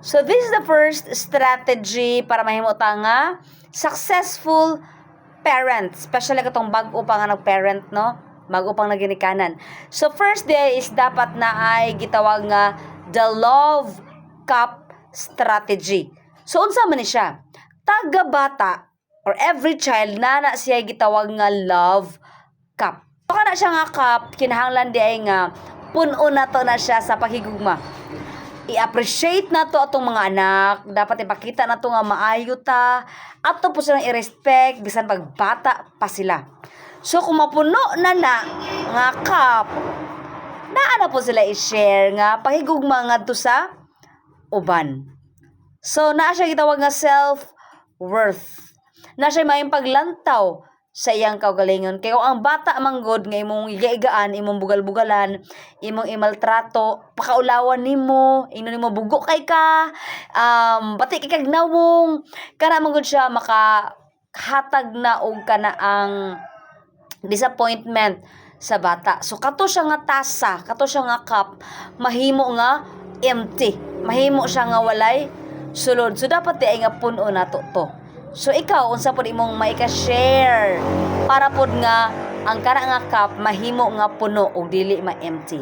So this is the first strategy para mahimo ta nga successful parents, especially katong bag-o pa nga nag-parent, no? Bago pang naginikanan. So first day is dapat na ay gitawag nga the love cup strategy. So unsa man ni siya? Taga bata or every child na siya gitawag nga love cup. So kana siya nga cup, kinahanglan di ay nga puno na to na siya sa paghigugma. I-appreciate na to atong mga anak, dapat ipakita na to nga maayo ta, ato po silang i-respect bisan pagbata pa sila. So kung mapuno na nga cup, naa na po sila i-share nga pahigugma ngadto sa uban. So naa siya gitawag nga self-worth. Na siya mayong paglantaw sa iyang kaugalingon. Kaya ang bata manggod nga imong igaigaan, imong bugal-bugalan, imong imaltrato, pakaulawan nimo, ingnon nimo bugo kay ka, bati kay kag nawong, kana manggod siya makahatag na og kana ang disappointment sa bata. So kato siya nga tasa, kato siya nga cup, mahimo nga empty. Mahimo siya nga walay sulod. So dapat di ay nga puno na to. So ikaw unsa pod imong maika-share para pod nga ang kana nga cup mahimo nga puno ug dili ma-empty.